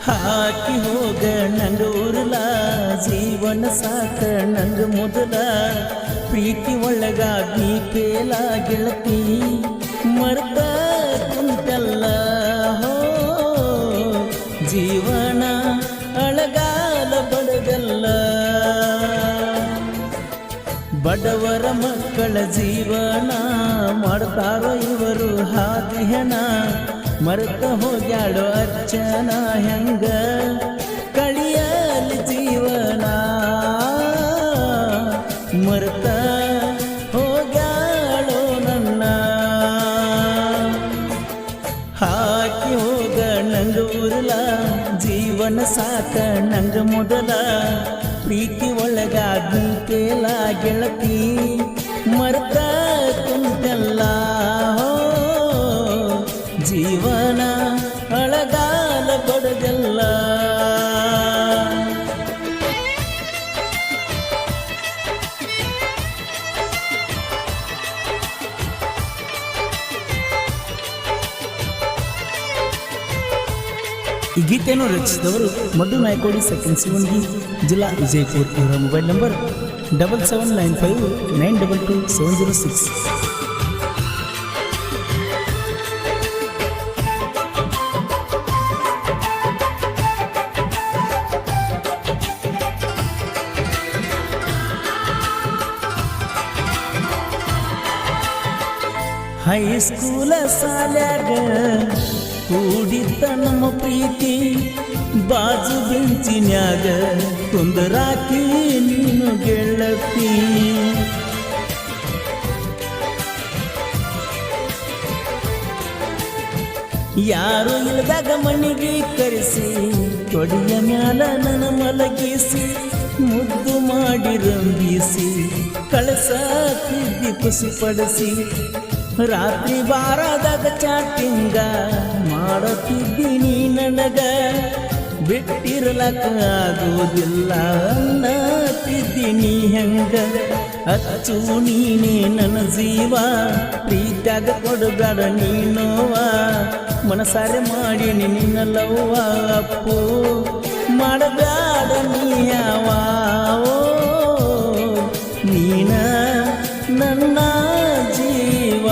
ಹಾಕಿ ಹೋಗ ನಂಗ ಉರುಲ ಜೀವನ ಸಾಕ ನಂಗ ಮೊದಲ ಪ್ರೀತಿ ಒಳಗಾಗಿ ಪೇಲ ಗೆಳತಿ ಮರ್ತ ಕುಂತಲ್ಲ ಹೋ ಜೀವನ ಅಳಗಾಲ ಬಡದಲ್ಲ ಬಡವರ ಮಕ್ಕಳ ಜೀವನ ಮಾಡ್ತಾರೋ ಇವರು ಹಾದಿಹಣ ಮರೆತ ಹೋಗ್ಯಾಳೋ ಅರ್ಚನ ಹೆಂಗ ಕಳಿಯಲಿ ಜೀವನ ಮರೆತ ಹೋಗ್ಯಾಳೋ ನನ್ನ ಹಾಕಿ ಹೋಗ ನಂಗ ಉರುಲ ಜೀವನ ಸಾಕ ನಂಗ ಮೊದಲ ಪ್ರೀತಿ ಒಳಗಾಗಿ ಕೇಳ ಗೆಳತಿ ಮರೆತ ಕುಂತಲ್ಲ ಜೀವನ ಅಳಗಾಲ ಬಡದಲ್ಲ ಈ ಗೀತೆಯನ್ನು ರಚಿಸಿದವರು ಮಧು ನಾಯ್ಕೋಡಿ ಸೆಕೆಂಡ್ ಶಿವಂಗಿ ಜಿಲ್ಲಾ ವಿಜಯಪುರ. ಇವರ ಮೊಬೈಲ್ ನಂಬರ್ 7795922706. ಹೈಸ್ಕೂಲ ಸಾಲ್ಯಾಗ ಕೂಡಿದ್ದ ನಮ್ಮ ಪ್ರೀತಿ ಬಾಜು ಬೆಂಚಿನ್ಯಾಗ ಕುಂದರಾಕಿ ನೀನು ಗೆಳತಿ ಯಾರು ಇಲ್ಲದಾಗ ಮಣ್ಣಿಗೆ ಕರೆಸಿ ತೊಡಿಯ ಮ್ಯಾಲ ನನ್ನ ಮಲಗಿಸಿ ಮುದ್ದು ಮಾಡಿ ರಂಬಿಸಿ ಕಳಸತಿದ್ದಿ ಖುಷಿ ಪಡಿಸಿ ರಾತ್ರಿ ಬಾರದಾಗ ಚಾಟಿಂಗ ಮಾಡತಿದ್ದೀನಿ ನನಗ ಬಿಟ್ಟಿರಲಕ್ಕ ಆಗೋದಿಲ್ಲ ಅನ್ನತಿದ್ದೀನಿ ಹೆಂಗ ಅಚ್ಚು ನೀನೇ ನನ್ನ ಜೀವ ಪ್ರೀತ್ಯಾಗ ಕೊಡಬೇಡ ನೀನೋವ ಮನಸಾರೆ ಮಾಡಿ ನಿನ್ನ ಲವ್ವ ಅಪ್ಪು ಮಾಡಬೇಡ ನೀ ಯಾವ ನೀನ ನನ್ನ ಜೀವ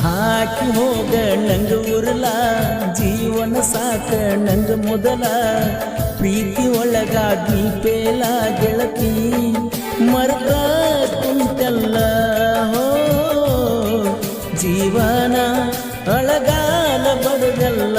ಹಾಕಿ ಹೋಗ ನಂಗ ಉರುಲ ಜೀವನ ಸಾಕ ನಂಗ ಮೊದಲ ಪ್ರೀತಿ ಒಳಗಾಗಿ ಪೇಲ ಗೆಳತಿ ಮರ್ತ ಕುಂತಲ್ಲ ಹೋ ಜೀವನ ಅಳಗಾಲ ಬಡದಲ್ಲ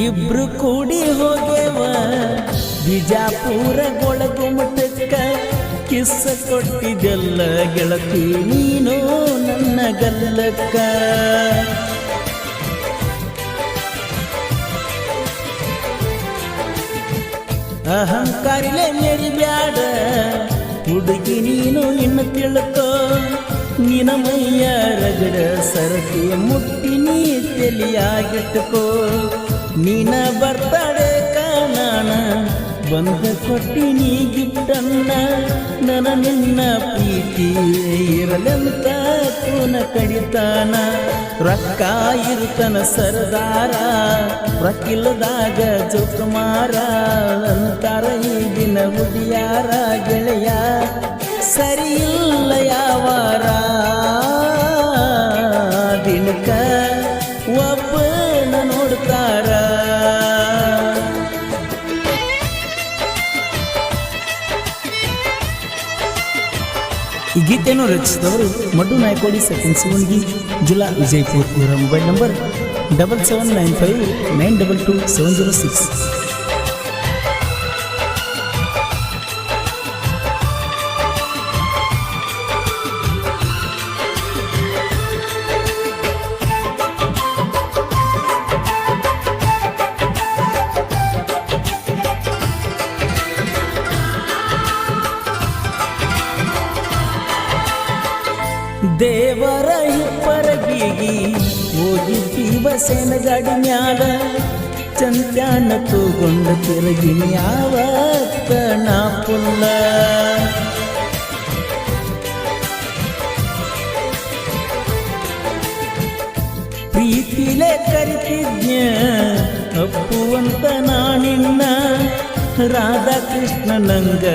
ಇಬ್ರು ಕೂಡಿ ಹೋಗೇವ ಬಿಜಾಪುರ ಗೊಳಗುಮಟಕ್ಕ ಕಿಸ್ಸ ಕೊಟ್ಟಿದ್ದೆಲ್ಲ ಗೆಳತಿ ನೀನು ನನ್ನ ಗಲ್ಲಕ್ಕ ಅಹಂಕಾರಿಲೆ ಮೇರಿ ಬ್ಯಾಡ ಹುಡುಗಿ ನೀನು ಇನ್ನು ತಿಳ್ಕೋ ನಿನ ಮೈಯ ರಗಡ ಸರತಿ ಮುಟ್ಟಿ ನೀ ತಲಿಯಾಗಿಟ್ಕೋ ನೀನ ಬರ್ತಡೆ ಕಾಣಾಣ ಬಂದ ಕೊಟ್ಟಿನಿ ಗಿಫ್ಟನ್ನ ನನ್ನ ನಿನ್ನ ಪ್ರೀತಿ ಇರಲೆಂತ ಕೂನ ಕಡಿತಾನ ರೊಕ್ಕ ಇರುತನ ಸರದಾರ ರೊಕ್ಕಿಲ್ಲದಾಗ ಜೋಕುಮಾರ ಅಂತಾರ ಈಗಿನ ಹುಡಿಯಾರ ಗೆಳೆಯ ಸರಿಯಿಲ್ಲ ಯಾವಾರ ದಿನಕ ಒಬ್ಬನ ನೋಡ್ತಾರ ಈ ಗೀತೆಯನ್ನು ರಚಿಸಿದವರು ಮಧು ನಾಯ್ಕೋಡಿ ಸೆಕೆಂಡ್ ಶಿವಂಗಿ ಜಿಲ್ಲಾ ವಿಜಯಪುರ. ಇವರ ಮೊಬೈಲ್ ನಂಬರ್ 7795922706. ದೇವರ ಇಪ್ಪರಗಿಗಿ ಹೋಗಿದ್ದೀವ ಸೇನಗಾಡಿ ಮ್ಯಾಲ ಚಂದ್ಯಾನ ತಗೊಂಡ ತಿರುಗಿನಿ ಯಾವತ್ತ ನಾ ಪುಲ್ಲ ಪ್ರೀತಿಲೆ ಕರಿತಿದ್ನ ಅಪ್ಪುವಂತ ನಾನಿನ್ನ ರಾಧಾಕೃಷ್ಣ ನಂಗ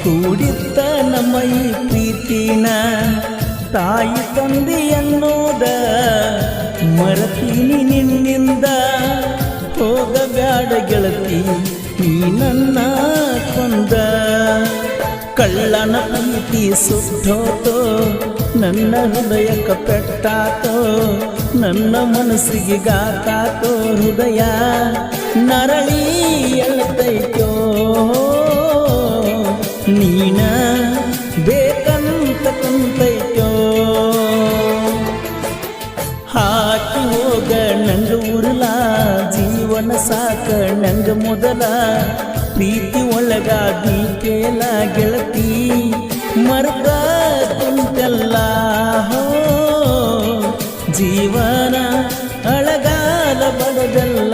ಕೂಡಿತ್ತ ನಮ್ಮ ಈ ಪ್ರೀತಿನ ತಾಯಿ ತಂದೆ ಅನ್ನೋದ ಮರತೀನಿ ನಿನ್ನಿಂದ ಹೋಗಬ್ಯಾಡ ಗೆಳತಿ ನೀ ನನ್ನ ಕೊಂದ ಕಳ್ಳನ ಪ್ರೀತಿ ಸುಟ್ಟೋತೋ ನನ್ನ ಹೃದಯಕ್ಕೆ ಪೆಟ್ಟಾತೋ ನನ್ನ ಮನಸ್ಸಿಗೆ ಗಾತಾತೋ ಹೃದಯ ನರಳಿ ಎಳ್ತೈತೋ ನೀನ ಬೇಕಂತ ಕುಂತೈತೋ ಹಾಕಿ ಹೋಗ ನಂಗ ಉರುಳ ಜೀವನ ಸಾಕ ನಂಗ ಮೊದಲ ಪ್ರೀತಿ ಒಳಗಾಗಿ ಕೇಳ ಗೆಳತಿ ಮರ್ತ ಕುಂತಲ್ಲ ಹೋ ಜೀವನ ಅಳಗಾಲ ಬಡದಲ್ಲ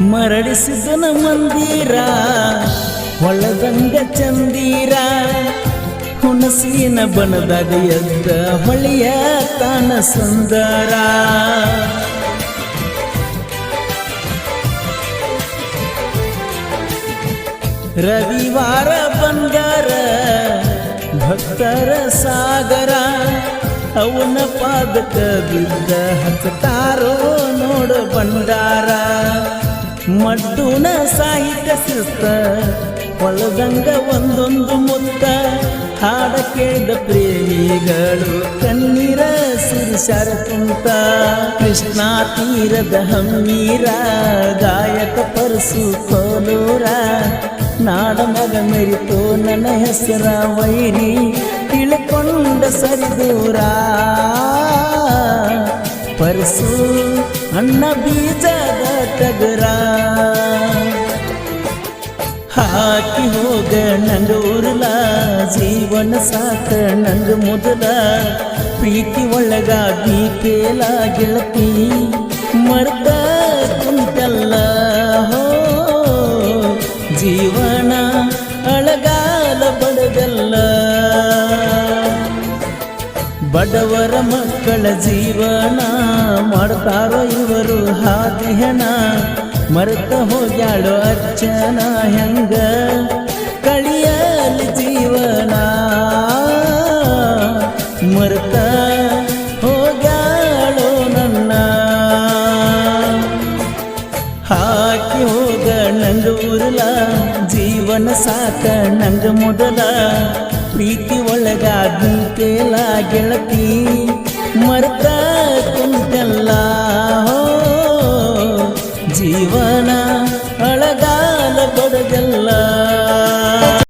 ಮರಳಿಸಿದನ ಮಂದಿರ ಹೊಳದಂಗ ಚಂದೀರ ಹುಣಸಿನ ಬನದಾಗ ಎದ್ದ ಹೊಳೆಯ ತಾನ ಸುಂದರ ರವಿವಾರ ಬಂಗಾರ ಭಕ್ತರ ಸಾಗರ ಅವನ ಪಾದಕ ಬಿದ್ದ ಹಚ್ಚತಾರೋ ನೋಡು ಬಂಡಾರ ಮಡ್ಡುನ ಸಾಹಿತ್ಯ ಶಿಸ್ತ ಹೊಳದಂಗ ಒಂದೊಂದು ಮುತ್ತ ಹಾಡ ಕೇಳಿದ ಪ್ರೇಮಿಗಳು ಕಣ್ಣೀರ ಸಿರಿಸಾರ ಕುಂತ ಕೃಷ್ಣ ತೀರದ ಹಮ್ಮೀರ ಗಾಯಕ ಪರಸು ಕೋಲೂರ ನಾಡ ಮಗ ಮೆರಿತು ನನ್ನ ಹೆಸರ ವೈರಿ ತಿಳ್ಕೊಂಡ ಸರಿದೂರ ಪರಸು ಅಣ್ಣ ಬೀಜದ ಟಗರ ಹಾಕಿ ಹೋಗ ನಂಗ ಉರುಳ ಜೀವನ ಸಾಕ ನಂಗ ಮೊದಲ ಪ್ರೀತಿ ಒಳಗಾಗಿ ಕೇಳ ಗೆಳತಿ ಮರ್ತ ಕುಂತಲ್ಲ ಹೋ ಜೀವನ ಅಳಗಾಲ ಬಡದಲ್ಲ ಬಡವರ ಮಕ್ಕಳ ಜೀವನ ಮಾಡ್ತಾರೋ ಇವರು ಹಾದಿಹಣ ಮರೆತ ಹೋಗ್ಯಾಳೋ ಅರ್ಚನ ಹೆಂಗ ಕಳಿಯಲಿ ಜೀವನ ಮರೆತ ಹೋಗ್ಯಾಳೋ ನನ್ನ ಹಾಕಿ ಹೋಗ ನಂಗ ಉರುಳ ಜೀವನ ಸಾಕ ನಂಗ ಮೊದಲ ಪ್ರೀತಿ ಒಳಗಾಗಿ ಕೇಳ ಗೆಳತಿ ಮರ್ತ